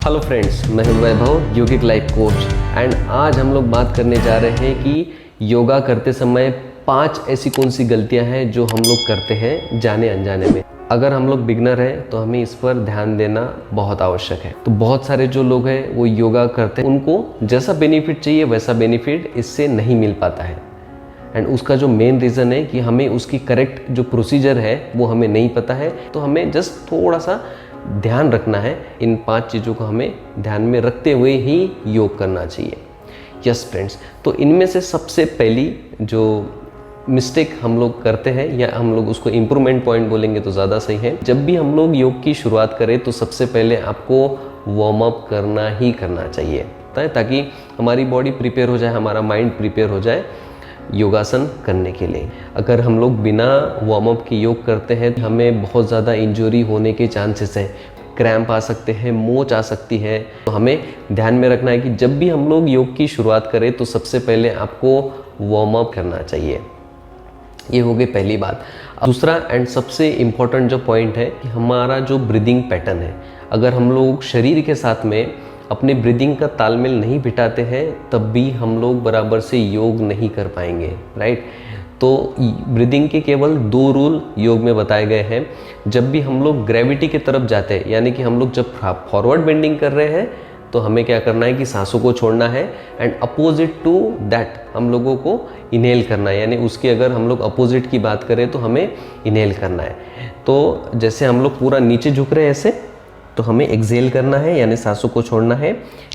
Hello friends, मैं हूं वैभव, योगिक life coach. And आज हम लोग बात करने जा रहे हैं कि योगा करते समय 5 ऐसी कौन सी गलतियां हैं जो हम लोग करते हैं जाने अनजाने में। अगर हम लोग बिगनर हैं तो हमें इस पर ध्यान देना बहुत आवश्यक है। तो बहुत सारे जो लोग हैं वो योगा करते हैं, उनको जैसा बेनिफिट चाहिए वैसा बेनिफिट इससे नहीं मिल पाता है। एंड उसका जो मेन रीज़न है कि हमें उसकी करेक्ट जो प्रोसीजर है वो हमें नहीं पता है। तो हमें जस्ट थोड़ा सा ध्यान रखना है, इन 5 चीज़ों को हमें ध्यान में रखते हुए ही योग करना चाहिए। यस फ्रेंड्स, तो इनमें से सबसे पहली जो मिस्टेक हम लोग करते हैं, या हम लोग उसको इम्प्रूवमेंट पॉइंट बोलेंगे तो ज़्यादा सही है। जब भी हम लोग योग की शुरुआत करें तो सबसे पहले आपको वार्म अप करना ही करना चाहिए, ताकि हमारी बॉडी प्रिपेयर हो जाए, हमारा माइंड प्रिपेयर हो जाए योगासन करने के लिए। अगर हम लोग बिना वार्म अप के योग करते हैं तो हमें बहुत ज़्यादा इंजरी होने के चांसेस हैं। क्रैम्प आ सकते हैं, मोच आ सकती है। तो हमें ध्यान में रखना है कि जब भी हम लोग योग की शुरुआत करें तो सबसे पहले आपको वार्म अप करना चाहिए। ये हो गई पहली बात। दूसरा एंड सबसे इम्पॉर्टेंट जो पॉइंट है कि हमारा जो ब्रीदिंग पैटर्न है, अगर हम लोग शरीर के साथ में अपने ब्रीदिंग का तालमेल नहीं बिठाते हैं तब भी हम लोग बराबर से योग नहीं कर पाएंगे, राइट। तो ब्रीदिंग के केवल 2 रूल योग में बताए गए हैं। जब भी हम लोग ग्रेविटी की तरफ जाते हैं, यानी कि हम लोग जब फॉरवर्ड बेंडिंग कर रहे हैं तो हमें क्या करना है कि सांसों को छोड़ना है। एंड अपोजिट टू दैट हम लोगों को इनहेल करना है, यानी उसकी अगर हम लोग अपोजिट की बात करें तो हमें इनहेल करना है। तो जैसे हम लोग पूरा नीचे झुक रहे हैं ऐसे, तो हमें एक्सेल करना है, यानी सांसों को छोड़ना है।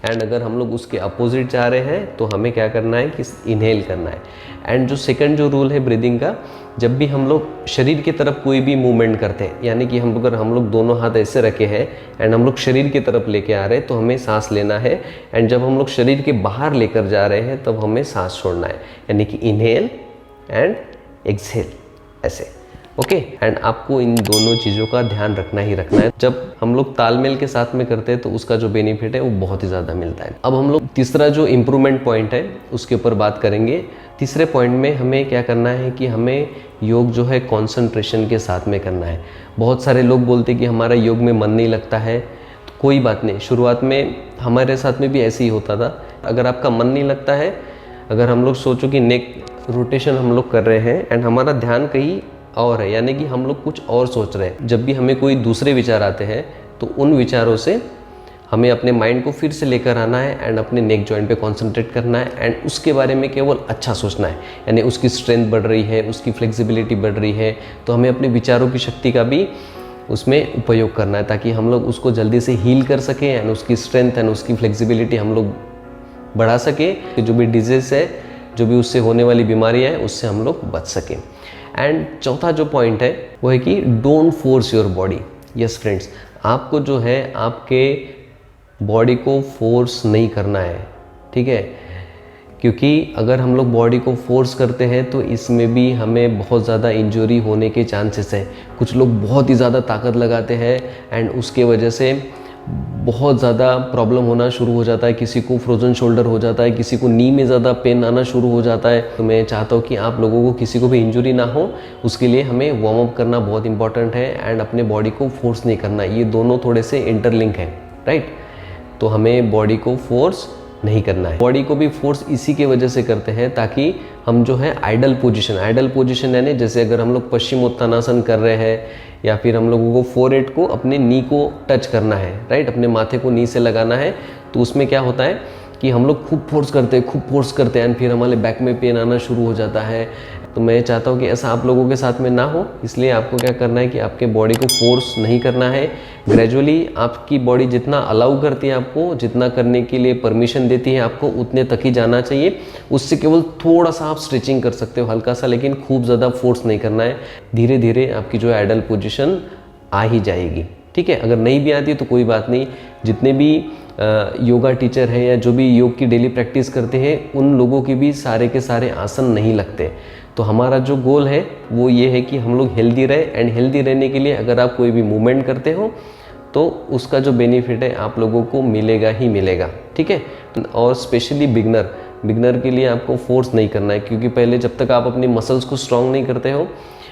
एंड अगर हम लोग उसके अपोजिट जा रहे हैं तो हमें क्या करना है कि इनहेल करना है। एंड जो सेकंड जो रूल है ब्रीदिंग का, जब भी हम लोग शरीर की तरफ कोई भी मूवमेंट करते हैं, यानी कि अगर हम लोग दोनों हाथ ऐसे रखे हैं एंड हम लोग शरीर की तरफ लेके आ रहे हैं तो हमें सांस लेना है। एंड जब हम लोग शरीर के बाहर लेकर जा रहे हैं तब हमें सांस छोड़ना है, यानी कि इनहेल एंड एक्सहेल, ऐसे। ओके। एंड आपको इन दोनों चीज़ों का ध्यान रखना ही रखना है। जब हम लोग तालमेल के साथ में करते हैं तो उसका जो बेनिफिट है वो बहुत ही ज़्यादा मिलता है। अब हम लोग तीसरा जो इम्प्रूवमेंट पॉइंट है उसके ऊपर बात करेंगे। तीसरे पॉइंट में हमें क्या करना है कि हमें योग जो है कॉन्सेंट्रेशन के साथ में करना है। बहुत सारे लोग बोलते हैं कि हमारा योग में मन नहीं लगता है। तो कोई बात नहीं, शुरुआत में हमारे साथ में भी ऐसे ही होता था। अगर आपका मन नहीं लगता है, अगर हम लोग सोचो कि नेक रोटेशन हम लोग कर रहे हैं एंड हमारा ध्यान कहीं और है, यानी कि हम लोग कुछ और सोच रहे हैं, जब भी हमें कोई दूसरे विचार आते हैं तो उन विचारों से हमें अपने माइंड को फिर से लेकर आना है एंड अपने नेक जॉइंट पे कंसंट्रेट करना है एंड उसके बारे में केवल अच्छा सोचना है। यानी उसकी स्ट्रेंथ बढ़ रही है, उसकी फ्लेक्सिबिलिटी बढ़ रही है, तो हमें अपने विचारों की शक्ति का भी उसमें उपयोग करना है ताकि हम लोग उसको जल्दी से हील कर सकें एंड उसकी स्ट्रेंथ एंड उसकी फ्लेक्सिबिलिटी हम लोग बढ़ा सकें। जो भी डिजीज है, जो भी उससे होने वाली बीमारियाँ हैं, उससे हम लोग बच सकें। एंड चौथा जो पॉइंट है वो है कि don't force your body. Yes friends, आपको जो है आपके बॉडी को फोर्स नहीं करना है, ठीक है। क्योंकि अगर हम लोग बॉडी को फोर्स करते हैं तो इसमें भी हमें बहुत ज़्यादा इंजरी होने के चांसेस हैं। कुछ लोग बहुत ही ज़्यादा ताकत लगाते हैं एंड उसके वजह से बहुत ज़्यादा प्रॉब्लम होना शुरू हो जाता है। किसी को फ्रोजन शोल्डर हो जाता है, किसी को नी में ज़्यादा पेन आना शुरू हो जाता है। तो मैं चाहता हूँ कि आप लोगों को किसी को भी इंजरी ना हो, उसके लिए हमें वार्म अप करना बहुत इंपॉर्टेंट है एंड अपने बॉडी को फोर्स नहीं करना। ये दोनों थोड़े से इंटरलिंक हैं, राइट। तो हमें बॉडी को फोर्स नहीं करना है। बॉडी को भी फोर्स इसी के वजह से करते हैं ताकि हम जो है आइडल पोजीशन यानी जैसे अगर हम लोग पश्चिमोत्तानासन कर रहे हैं या फिर हम लोगों को फोरहेड को अपने नी को टच करना है, राइट, अपने माथे को नी से लगाना है। तो उसमें क्या होता है कि हम लोग खूब फोर्स करते हैं एंड फिर हमारे बैक में पेन आना शुरू हो जाता है। तो मैं चाहता हूँ कि ऐसा आप लोगों के साथ में ना हो, इसलिए आपको क्या करना है कि आपके बॉडी को फोर्स नहीं करना है। ग्रेजुअली आपकी बॉडी जितना अलाउ करती है, आपको जितना करने के लिए परमिशन देती है, आपको उतने तक ही जाना चाहिए। उससे केवल थोड़ा सा आप स्ट्रेचिंग कर सकते हो, हल्का सा, लेकिन खूब ज़्यादा फोर्स नहीं करना है। धीरे धीरे आपकी जो आइडल पोजीशन आ ही जाएगी, ठीक है। अगर नहीं भी आती तो कोई बात नहीं। जितने भी योगा टीचर हैं या जो भी योग की डेली प्रैक्टिस करते हैं, उन लोगों के भी सारे के सारे आसन नहीं लगते। तो हमारा जो गोल है वो ये है कि हम लोग हेल्दी रहे एंड हेल्दी रहने के लिए अगर आप कोई भी मूवमेंट करते हो तो उसका जो बेनिफिट है आप लोगों को मिलेगा ही मिलेगा, ठीक है। और स्पेशली बिगनर के लिए आपको फोर्स नहीं करना है, क्योंकि पहले जब तक आप अपनी मसल्स को स्ट्रांग नहीं करते हो,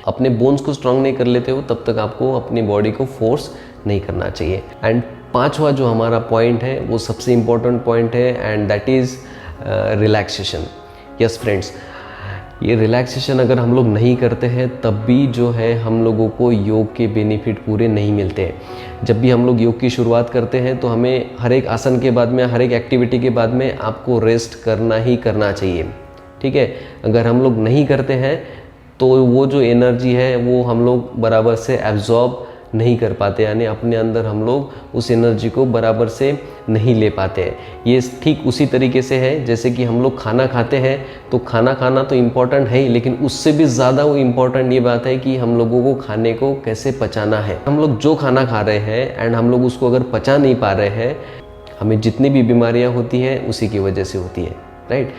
अपने बोन्स को स्ट्रांग नहीं कर लेते हो, तब तक आपको अपनी बॉडी को फोर्स नहीं करना चाहिए। एंड पांचवा जो हमारा पॉइंट है वो सबसे इम्पोर्टेंट पॉइंट है and that is relaxation. Yes friends, ये रिलैक्सेशन अगर हम लोग नहीं करते हैं तब भी जो है हम लोगों को योग के बेनिफिट पूरे नहीं मिलते हैं। जब भी हम लोग योग की शुरुआत करते हैं तो हमें हर एक आसन के बाद में, हर एक एक्टिविटी के बाद में आपको रेस्ट करना ही करना चाहिए, ठीक है। अगर हम लोग नहीं करते हैं तो वो जो एनर्जी है वो हम लोग बराबर से एब्जॉर्ब नहीं कर पाते, यानी अपने अंदर हम लोग उस एनर्जी को बराबर से नहीं ले पाते हैं। ये ठीक उसी तरीके से है जैसे कि हम लोग खाना खाते हैं, तो खाना खाना तो इम्पॉर्टेंट है ही, लेकिन उससे भी ज़्यादा वो इम्पॉर्टेंट ये बात है कि हम लोगों को खाने को कैसे पचाना है। हम लोग जो खाना खा रहे हैं एंड हम लोग उसको अगर पचा नहीं पा रहे हैं, हमें जितनी भी बीमारियाँ होती हैं उसी की वजह से होती है, राइट।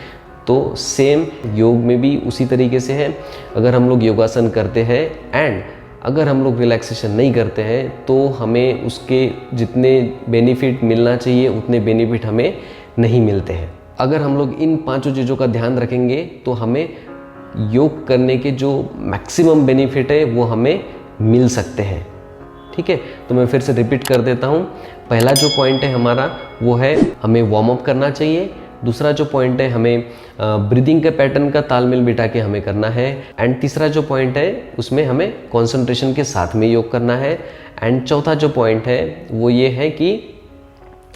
तो सेम योग में भी उसी तरीके से है। अगर हम लोग योगासन करते हैं एंड अगर हम लोग रिलैक्सेशन नहीं करते हैं तो हमें उसके जितने बेनिफिट मिलना चाहिए उतने बेनिफिट हमें नहीं मिलते हैं। अगर हम लोग इन पांचों चीज़ों का ध्यान रखेंगे तो हमें योग करने के जो मैक्सिमम बेनिफिट है वो हमें मिल सकते हैं, ठीक है। तो मैं फिर से रिपीट कर देता हूँ। पहला जो पॉइंट है हमारा वो है हमें वार्म अप करना चाहिए। दूसरा जो पॉइंट है हमें ब्रीदिंग के पैटर्न का तालमेल बिठा के हमें करना है। एंड तीसरा जो पॉइंट है उसमें हमें कंसंट्रेशन के साथ में योग करना है। एंड चौथा जो पॉइंट है वो ये है कि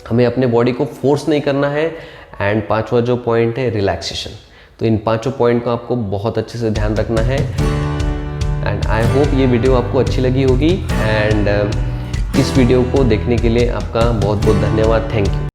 हमें अपने बॉडी को फोर्स नहीं करना है। एंड पांचवा जो पॉइंट है रिलैक्सेशन। तो इन पांचों पॉइंट को आपको बहुत अच्छे से ध्यान रखना है। एंड आई होप ये वीडियो आपको अच्छी लगी होगी। एंड इस वीडियो को देखने के लिए आपका बहुत बहुत धन्यवाद। Thank you.